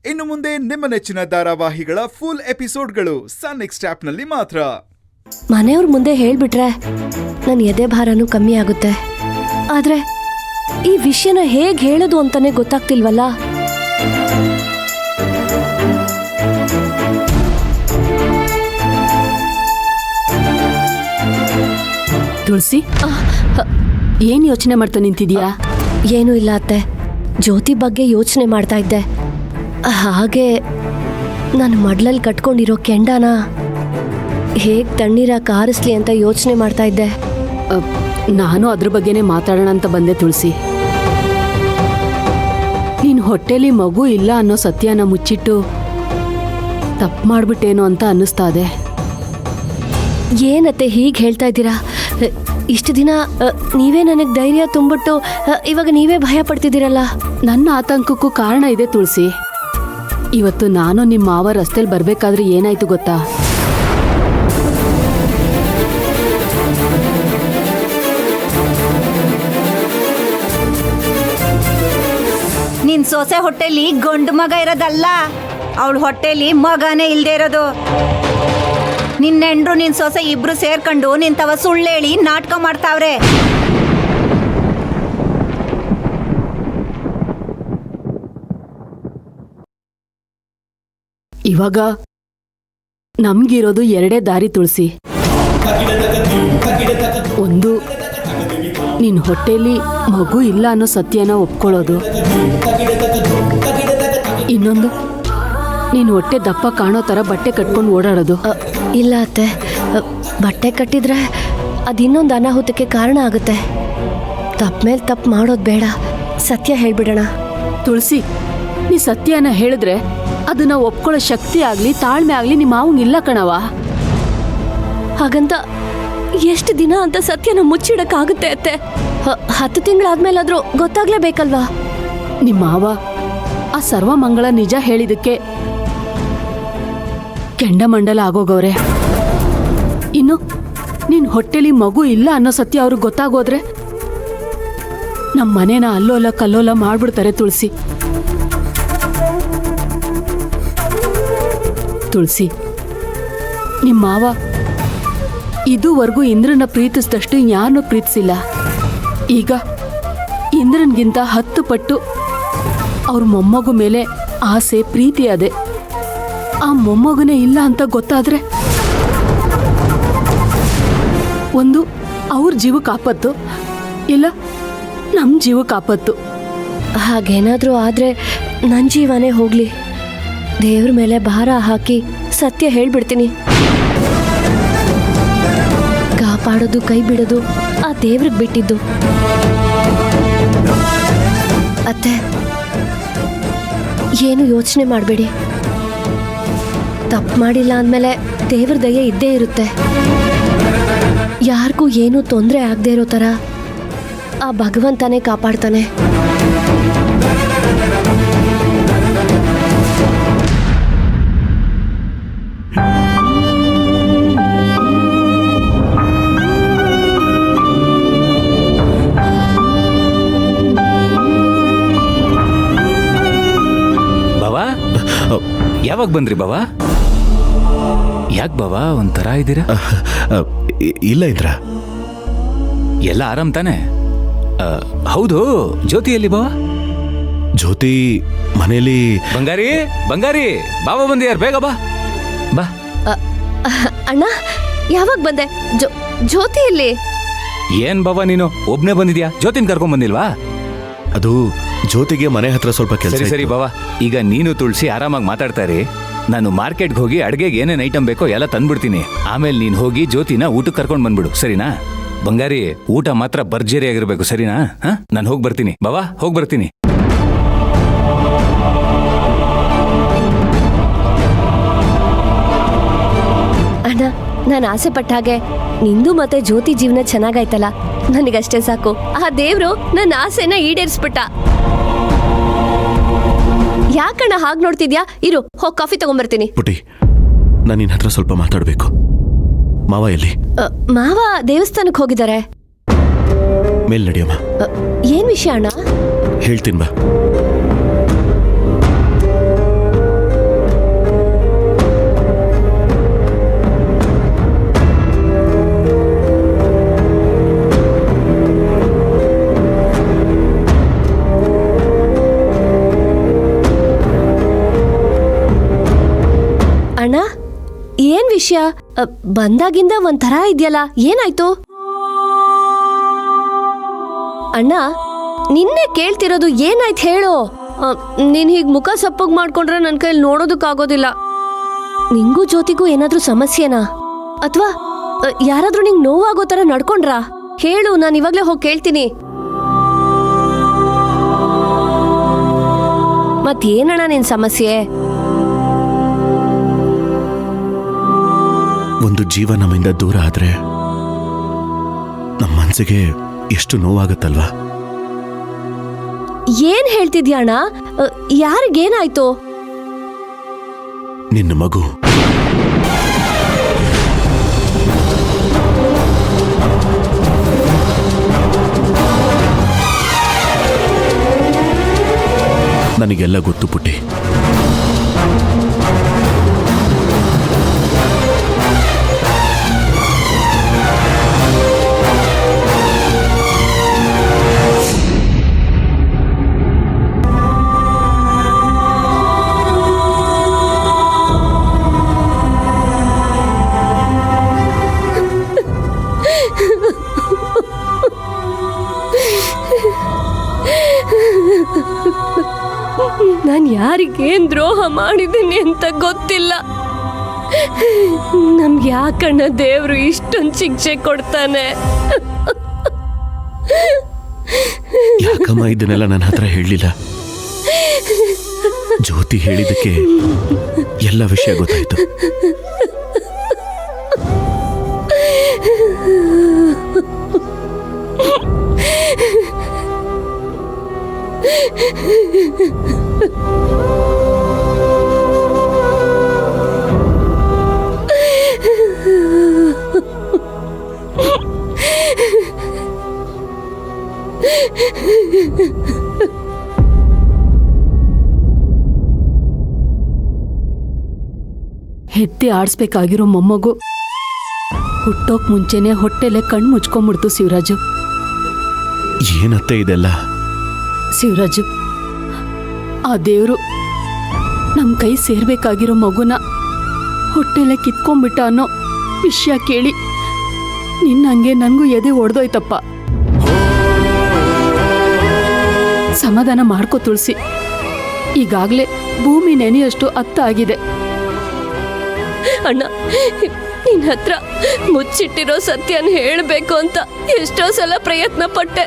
ಇನ್ನು ಮುಂದೆ ನಿಮ್ಮ ನೆಚ್ಚಿನ ಧಾರಾವಾಹಿಗಳ ಫುಲ್ ಎಪಿಸೋಡ್ಗಳು ಸನ್ ನೆಕ್ಸ್ಟ್ ಆಪ್ನಲ್ಲಿ ಮಾತ್ರ. ಮನೆಯವ್ರ ಮುಂದೆ ಹೇಳ್ಬಿಟ್ರೆ ನನ್ನ ಎದೆ ಭಾರನೂ ಕಮ್ಮಿ ಆಗುತ್ತೆ. ಆದ್ರೆ ಈ ವಿಷಯನ ಹೇಗ್ ಹೇಳೋದು ಅಂತಾನೆ ಗೊತ್ತಾಗ್ತಿಲ್ವಲ್ಲ. ತುಳಸಿ, ಏನ್ ಯೋಚನೆ ಮಾಡ್ತಾ ನಿಂತಿದ್ಯಾ? ಏನೂ ಇಲ್ಲ ಅತ್ತೆ, ಜ್ಯೋತಿ ಬಗ್ಗೆ ಯೋಚನೆ ಮಾಡ್ತಾ ಇದ್ದೆ. ಹಾಗೆ ನಾನು ಮಡ್ಲಲ್ಲಿ ಕಟ್ಕೊಂಡಿರೋ ಕೆಂಡನ ಹೇಗ್ ತಣ್ಣೀರ ಕಾರಿಸ್ಲಿ ಅಂತ ಯೋಚನೆ ಮಾಡ್ತಾ ಇದ್ದೆ. ನಾನು ಅದ್ರ ಬಗ್ಗೆನೇ ಮಾತಾಡೋಣ ಅಂತ ಬಂದೆ ತುಳಸಿ. ನೀನ್ ಹೊಟ್ಟೆಲಿ ಮಗು ಇಲ್ಲ ಅನ್ನೋ ಸತ್ಯನ ಮುಚ್ಚಿಟ್ಟು ತಪ್ಪು ಮಾಡ್ಬಿಟ್ಟೇನೋ ಅಂತ ಅನ್ನಿಸ್ತಾ ಇದೆ. ಏನತ್ತೆ ಹೀಗೆ ಹೇಳ್ತಾ ಇದ್ದೀರಾ? ಇಷ್ಟು ದಿನ ನೀವೇ ನನಗೆ ಧೈರ್ಯ ತುಂಬಿಟ್ಟು ಇವಾಗ ನೀವೇ ಭಯ ಪಡ್ತಿದ್ದೀರಲ್ಲ. ನನ್ನ ಆತಂಕಕ್ಕೂ ಕಾರಣ ಇದೆ ತುಳಸಿ. ಇವತ್ತು ನಾನು ನಿಮ್ಮ ಮಾವ ರಸ್ತೆಯಲ್ಲಿ ಬರ್ಬೇಕಾದ್ರೆ ಏನಾಯ್ತು ಗೊತ್ತಾ? ನಿನ್ ಸೊಸೆ ಹೊಟ್ಟೆಲಿ ಗಂಡು ಮಗ ಇರೋದಲ್ಲ, ಅವಳ ಹೊಟ್ಟೆಲಿ ಮಗನೇ ಇಲ್ದೇ ಇರೋದು. ನಿನ್ನೆಂಡ್ರು ನಿನ್ ಸೊಸೆ ಇಬ್ರು ಸೇರ್ಕೊಂಡು ನಿಂತವ ಸುಳ್ಳೇಳಿ ನಾಟಕ ಮಾಡ್ತಾವ್ರೆ. ಇವಾಗ ನಮ್ಗಿರೋದು ಎರಡೇ ದಾರಿ ತುಳಸಿ. ಒಂದು, ನಿನ್ ಹೊಟ್ಟೆಲಿ ಮಗು ಇಲ್ಲ ಅನ್ನೋ ಸತ್ಯನ ಒಪ್ಕೊಳ್ಳೋದು. ಇನ್ನೊಂದು, ನೀನ್ ಹೊಟ್ಟೆ ದಪ್ಪ ಕಾಣೋ ತರ ಬಟ್ಟೆ ಕಟ್ಕೊಂಡು ಓಡಾಡೋದು. ಇಲ್ಲ ಅತ್ತೆ, ಬಟ್ಟೆ ಕಟ್ಟಿದ್ರೆ ಅದಿನ್ನೊಂದು ಅನಾಹುತಕ್ಕೆ ಕಾರಣ ಆಗುತ್ತೆ. ತಪ್ಪ ಮೇಲೆ ತಪ್ಪು ಮಾಡೋದು ಬೇಡ, ಸತ್ಯ ಹೇಳ್ಬಿಡೋಣ. ತುಳಸಿ, ನೀ ಸತ್ಯನ ಹೇಳಿದ್ರೆ ಅದನ್ನ ಒಪ್ಕೊಳ್ಳೋ ಶಕ್ತಿ ಆಗ್ಲಿ ತಾಳ್ಮೆ ಆಗ್ಲಿ ನಿಮ್ಮ ಮಾವಂಗಿಲ್ಲ ಕಣವ. ಹಾಗಂತ ಎಷ್ಟು ದಿನ ಅಂತ ಸತ್ಯನ ಮುಚ್ಚಿಡಕ್ಕಾಗುತ್ತೆ ಅತ್ತೆ? 10 ತಿಂಗಳಾದ್ಮೇಲಾದ್ರೂ ಗೊತ್ತಾಗ್ಲೇಬೇಕಲ್ವಾ? ನಿಮ್ಮ ಮಾವ ಆ ಸರ್ವಮಂಗಳ ನಿಜ ಹೇಳಿದಕ್ಕೆ ಕೆಂಡಮಂಡಲ ಆಗೋಗವ್ರೆ. ಇನ್ನು ನಿನ್ ಹೊಟ್ಟೆಲಿ ಮಗು ಇಲ್ಲ ಅನ್ನೋ ಸತ್ಯ ಅವ್ರಿಗೆ ಗೊತ್ತಾಗೋದ್ರೆ ನಮ್ಮ ಮನೇನ ಅಲ್ಲೋಲ ಕಲ್ಲೋಲ ಮಾಡ್ಬಿಡ್ತಾರೆ ತುಳಸಿ. ತುಳಸಿ, ನಿಮ್ಮ ಮಾವ ಇದುವರೆಗೂ ಇಂದ್ರನ ಪ್ರೀತಿಸಿದಷ್ಟು ಯಾರನ್ನೂ ಪ್ರೀತಿಸಿಲ್ಲ. ಈಗ ಇಂದ್ರನ್ಗಿಂತ 10 ಪಟ್ಟು ಅವ್ರ ಮೊಮ್ಮಗು ಮೇಲೆ ಆಸೆ ಪ್ರೀತಿ ಅದೇ. ಆ ಮೊಮ್ಮಗನೇ ಇಲ್ಲ ಅಂತ ಗೊತ್ತಾದ್ರೆ ಒಂದು ಅವ್ರ ಜೀವಕ್ಕೆ ಆಪತ್ತು, ಇಲ್ಲ ನಮ್ಮ ಜೀವಕ್ಕೆ ಆಪತ್ತು. ಹಾಗೇನಾದ್ರೂ ಆದ್ರೆ ನನ್ನ ಜೀವನೇ ಹೋಗ್ಲಿ. ದೇವ್ರ ಮೇಲೆ ಭಾರ ಹಾಕಿ ಸತ್ಯ ಹೇಳ್ಬಿಡ್ತೀನಿ. ಕಾಪಾಡೋದು ಕೈ ಬಿಡೋದು ಆ ದೇವ್ರಿಗೆ ಬಿಟ್ಟಿದ್ದು. ಅತ್ತೆ, ಏನು ಯೋಚನೆ ಮಾಡಬೇಡಿ. ತಪ್ಪು ಮಾಡಿಲ್ಲ ಅಂದಮೇಲೆ ದೇವ್ರ ದಯೆ ಇದ್ದೇ ಇರುತ್ತೆ. ಯಾರಿಗೂ ಏನೂ ತೊಂದರೆ ಆಗದೆ ಇರೋ ಥರ ಆ ಭಗವಂತನೇ ಕಾಪಾಡ್ತಾನೆ. ಯಾವಾಗ ಬಂದ್ರಿ ಬಾವಾ? ಯಾಕೆ ಬಾವಾ ಒಂಥರ ಇದ್ದೀರಾ? ಇಲ್ಲ ಇಂದ್ರ, ಎಲ್ಲ ಆರಾಮ್ ತಾನೆ? ಹೌದು, ಜ್ಯೋತಿ ಎಲ್ಲಿ ಬಾವಾ? ಜ್ಯೋತಿ ಮನೇಲಿ. ಬಂಗಾರಿ, ಬಂಗಾರಿ, ಬಾಬಾ ಬಂದಿಯಾರ, ಬೇಗ ಬಾ ಬಾ. ಅಣ್ಣ, ಯಾವಾಗ ಬಂದೆ? ಜ್ಯೋತಿ ಎಲ್ಲಿ? ಏನ್ ಬಾಬಾ ನೀನು ಒಬ್ನೇ ಬಂದಿದ್ಯಾ? ಜ್ಯೋತಿನ ಕರ್ಕೊಂಡ್ ಬಂದಿಲ್ವಾ? ಅದು ಜ್ಯೋತಿಗೆ ಮನೆ ಹತ್ರ ಸ್ವಲ್ಪ ಕೆಲಸ. ಸರಿ ಸರಿ ಬಾವಾ, ಈಗ ನೀನು ತುಳಸಿ ಆರಾಮಾಗಿ ಮಾತಾಡ್ತಾ ಇರಿ. ನಾನು ಮಾರ್ಕೆಟ್ಗೆ ಹೋಗಿ ಅಡ್ಗೆಗೆ ಏನೇನು ಐಟಮ್ ಬೇಕೋ ಎಲ್ಲ ತಂದ್ಬಿಡ್ತೀನಿ. ಆಮೇಲೆ ನೀನು ಹೋಗಿ ಜ್ಯೋತಿನ ಊಟಕ್ಕೆ ಕರ್ಕೊಂಡು ಬಂದ್ಬಿಡು, ಸರಿನಾ? ಬಂಗಾರಿ, ಊಟ ಮಾತ್ರ ಭರ್ಜರಿ ಆಗಿರ್ಬೇಕು, ಸರಿನಾ? ನಾನು ಹೋಗಿ ಬರ್ತೀನಿ ಬಾವಾ, ಹೋಗಿ ಬರ್ತೀನಿ. ಅಣ್ಣ, ನಾನು ಆಸೆ ಪಟ್ಟ ಹಾಗೆ ನಿಂದು ಮತ್ತೆ ಜ್ಯೋತಿ ಜೀವನ ಚೆನ್ನಾಗಾಯ್ತಲ್ಲ, ನನಗಷ್ಟೇ ಸಾಕು. ಆ ದೇವ್ರು ನನ್ನ ಆಸೆನ ಈಡೇರಿಸ್ಬಿಟ್ಟ. ಯಾಕಣ್ಣ ಹಾಗೆ ನೋಡ್ತಿದ್ಯಾ? ಇರು, ಹೋಗಿ ಕಾಫಿ ತಗೊಂಡ್ಬರ್ತೀನಿ. ಪುಟಿ, ನಾನು ನಿನ್ನ ಹತ್ರ ಸ್ವಲ್ಪ ಮಾತಾಡಬೇಕು. ಮಾವ ಎಲ್ಲಿ? ಮಾವ ದೇವಸ್ಥಾನಕ್ಕೆ ಹೋಗಿದ್ದಾರೆ. ಮೇಲ್ ನಡಿಯಮ್ಮ. ಏನ್ ವಿಷಯ ಅಣ್ಣ? ಹೇಳ್ತೀನಿ ಬಾ. ಏನ್ ವಿಷಯ? ಬಂದಾಗಿಂದ ಒಂಥರ ಇದೆಯಲ್ಲ, ಏನಾಯ್ತು? ಅಣ್ಣ, ನಿನ್ನೆ ಕೇಳ್ತಿರೋದು ಏನಾಯ್ತು ಹೇಳು. ನೀನ್ ಹೀಗ್ ಮುಖ ಸಪ್ಪಗ್ ಮಾಡ್ಕೊಂಡ್ರೆ ನನ್ ಕೈಲಿ ನೋಡೋದಕ್ಕಾಗೋದಿಲ್ಲ. ನಿಂಗೂ ಜ್ಯೋತಿಗೂ ಏನಾದ್ರೂ ಸಮಸ್ಯೆನಾ? ಅಥವಾ ಯಾರಾದ್ರೂ ನಿಂಗ್ ನೋವಾಗೋ ತರ ನಡ್ಕೊಂಡ್ರಾ? ಹೇಳು, ನಾನು ಇವಾಗ್ಲೇ ಹೋಗಿ ಕೇಳ್ತೀನಿ. ಮತ್ತೇನಣ್ಣ ನಿನ್ ಸಮಸ್ಯೆ? ಒಂದು ಜೀವ ನಮ್ಮಿಂದ ದೂರ ಆದ್ರೆ ನಮ್ಮ ಮನ್ಸಿಗೆ ಎಷ್ಟು ನೋವಾಗತ್ತಲ್ವಾ? ಏನ್ ಹೇಳ್ತಿದ್ಯಾ ಅಣ್ಣ? ಯಾರಿಗೇನಾಯ್ತು? ನಿನ್ನ ಮಗು. ನನಗೆಲ್ಲ ಗೊತ್ತು ಪುಟ್ಟಿ. ನಾನು ಯಾರಿಗೇನ್ ದ್ರೋಹ ಮಾಡಿದ್ದೀನಿ ಅಂತ ಗೊತ್ತಿಲ್ಲ. ನಮ್ಗೆ ಯಾಕಣ್ಣ ದೇವ್ರು ಇಷ್ಟೊಂದು ಶಿಕ್ಷೆ ಕೊಡ್ತಾನೆ? ಯಾಕಮ್ಮ ಇದನ್ನೆಲ್ಲ ನನ್ನ ಹತ್ರ ಹೇಳಲಿಲ್ಲ? ಜ್ಯೋತಿ ಹೇಳಿದಕ್ಕೆ ಎಲ್ಲ ವಿಷಯ ಗೊತ್ತಾಯ್ತು. ಹೆತ್ತಿ ಆಡಿಸ್ಬೇಕಾಗಿರೋ ಮೊಮ್ಮಗು ಹುಟ್ಟೋಕ್ ಮುಂಚೆನೆ ಹೊಟ್ಟೆಲೆ ಕಣ್ಣು ಮುಚ್ಕೊಂಡ್ಬಿಡ್ತು ಶಿವರಾಜು. ಏನತ್ತೆ ಇದೆಲ್ಲ? ಶಿವರಾಜು, ಆ ದೇವ್ರು ನಮ್ಮ ಕೈ ಸೇರ್ಬೇಕಾಗಿರೋ ಮಗುನ ಹೊಟ್ಟೆಲೆ ಕಿತ್ಕೊಂಡ್ಬಿಟ್ಟ ಅನ್ನೋ ವಿಷಯ ಕೇಳಿ ನಿನ್ನಂಗೆ ನನಗೂ ಎದೆ ಒಡೆದೋಯ್ತಪ್ಪ. ಸಮಾಧಾನ ಮಾಡ್ಕೋ ತುಳಸಿ. ಈಗಾಗಲೇ ಭೂಮಿ ನೆನೆಯಷ್ಟು ಅತ್ತ ಆಗಿದೆ. ಅಣ್ಣ, ನಿನ್ನ ಹತ್ರ ಮುಚ್ಚಿಟ್ಟಿರೋ ಸತ್ಯನ ಹೇಳಬೇಕು ಅಂತ ಎಷ್ಟೋ ಸಲ ಪ್ರಯತ್ನ ಪಟ್ಟೆ.